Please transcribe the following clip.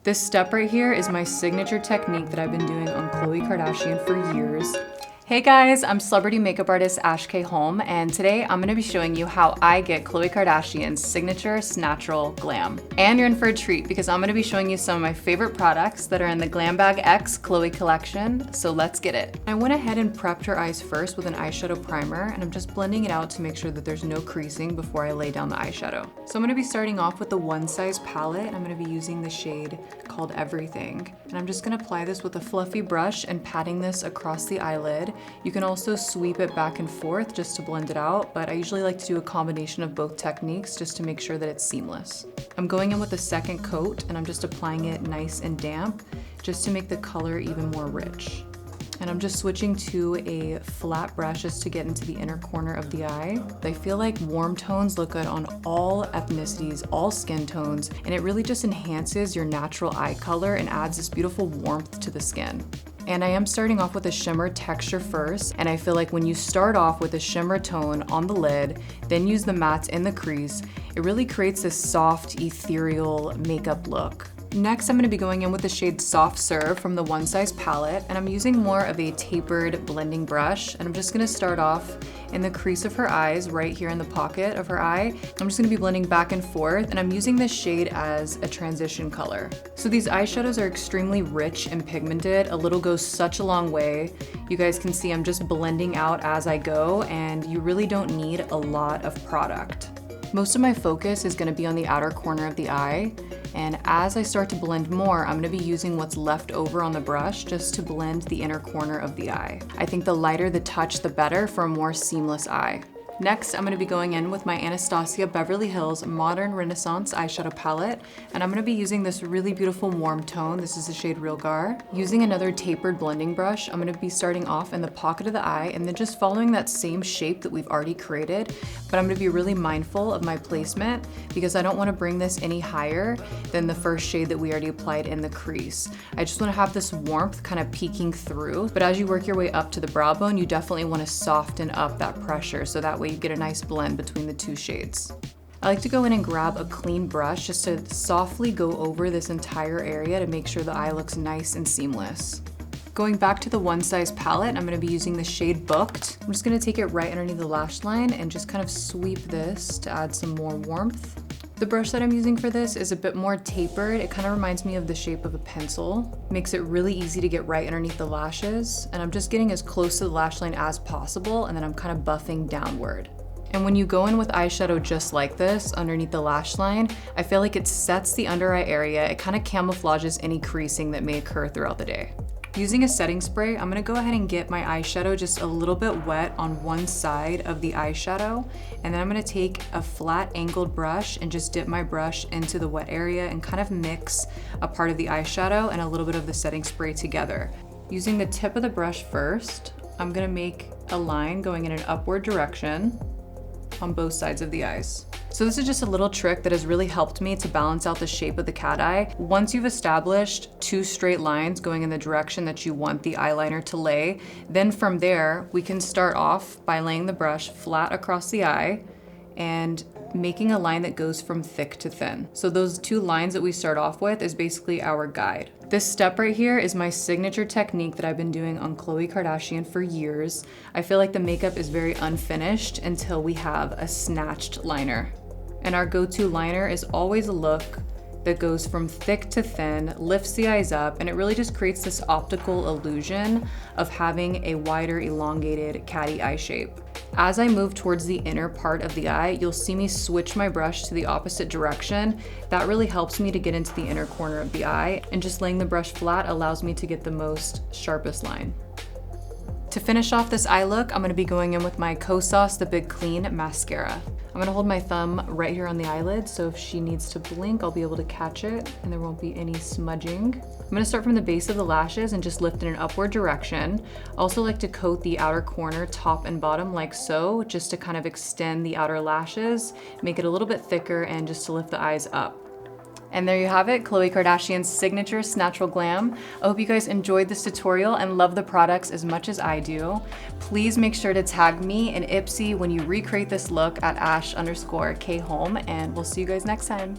This step right here is my signature technique that I've been doing on Khloé Kardashian for years. Hey guys, I'm celebrity makeup artist Holm, and today I'm gonna be showing you how I get Khloé Kardashian's signature Snatchural Glam. And you're in for a treat because I'm gonna be showing you some of my favorite products that are in the Glam Bag X Khloé collection, so let's get it. I went ahead and prepped her eyes first with an eyeshadow primer, and I'm just blending it out to make sure that there's no creasing before I lay down the eyeshadow. So I'm gonna be starting off with the One Size palette, and I'm gonna be using the shade called Everything. And I'm just gonna apply this with a fluffy brush and patting this across the eyelid. You can also sweep it back and forth just to blend it out, but I usually like to do a combination of both techniques just to make sure that it's seamless. I'm going in with a second coat and I'm just applying it nice and damp just to make the color even more rich. And I'm just switching to a flat brush just to get into the inner corner of the eye. I feel like warm tones look good on all ethnicities, all skin tones, and it really just enhances your natural eye color and adds this beautiful warmth to the skin. And I am starting off with a shimmer texture first, and I feel like when you start off with a shimmer tone on the lid, then use the mattes in the crease, it really creates this soft, ethereal makeup look. Next, I'm going to be going in with the shade Soft Serve from the One Size palette, and I'm using more of a tapered blending brush, and I'm just going to start off in the crease of her eyes, right here in the pocket of her eye. I'm just going to be blending back and forth, and I'm using this shade as a transition color. So these eyeshadows are extremely rich and pigmented. A little goes such a long way. You guys can see I'm just blending out as I go, and you really don't need a lot of product. Most of my focus is going to be on the outer corner of the eye, and as I start to blend more, I'm going to be using what's left over on the brush just to blend the inner corner of the eye. I think the lighter the touch, the better for a more seamless eye. Next, I'm going to be going in with my Anastasia Beverly Hills Modern Renaissance eyeshadow palette, and I'm going to be using this really beautiful warm tone. This is the shade Realgar. Using another tapered blending brush, I'm going to be starting off in the pocket of the eye and then just following that same shape that we've already created, but I'm going to be really mindful of my placement because I don't want to bring this any higher than the first shade that we already applied in the crease. I just want to have this warmth kind of peeking through, but as you work your way up to the brow bone, you definitely want to soften up that pressure so that way you get a nice blend between the two shades. I like to go in and grab a clean brush just to softly go over this entire area to make sure the eye looks nice and seamless. Going back to the One Size palette, I'm going to be using the shade Booked. I'm just going to take it right underneath the lash line and just kind of sweep this to add some more warmth. The brush that I'm using for this is a bit more tapered. It kind of reminds me of the shape of a pencil. Makes it really easy to get right underneath the lashes. And I'm just getting as close to the lash line as possible, and then I'm kind of buffing downward. And when you go in with eyeshadow just like this underneath the lash line, I feel like it sets the under eye area. It kind of camouflages any creasing that may occur throughout the day. Using a setting spray, I'm gonna go ahead and get my eyeshadow just a little bit wet on one side of the eyeshadow, and then I'm gonna take a flat angled brush and just dip my brush into the wet area and kind of mix a part of the eyeshadow and a little bit of the setting spray together. Using the tip of the brush first, I'm gonna make a line going in an upward direction on both sides of the eyes. So this is just a little trick that has really helped me to balance out the shape of the cat eye. Once you've established two straight lines going in the direction that you want the eyeliner to lay, then from there, we can start off by laying the brush flat across the eye and making a line that goes from thick to thin. So those two lines that we start off with is basically our guide. This step right here is my signature technique that I've been doing on Khloé Kardashian for years. I feel like the makeup is very unfinished until we have a snatched liner. And our go-to liner is always a look that goes from thick to thin, lifts the eyes up, and it really just creates this optical illusion of having a wider, elongated catty eye shape. As I move towards the inner part of the eye, you'll see me switch my brush to the opposite direction. That really helps me to get into the inner corner of the eye, and just laying the brush flat allows me to get the most sharpest line. To finish off this eye look, I'm gonna be going in with my Kosas The Big Clean Mascara. I'm gonna hold my thumb right here on the eyelid, so if she needs to blink, I'll be able to catch it and there won't be any smudging. I'm gonna start from the base of the lashes and just lift in an upward direction. I also like to coat the outer corner, top and bottom like so, just to kind of extend the outer lashes, make it a little bit thicker and just to lift the eyes up. And there you have it, Khloé Kardashian's signature Snatchural Glam. I hope you guys enjoyed this tutorial and love the products as much as I do. Please make sure to tag me in IPSY when you recreate this look at @Ash_Kholm, and we'll see you guys next time.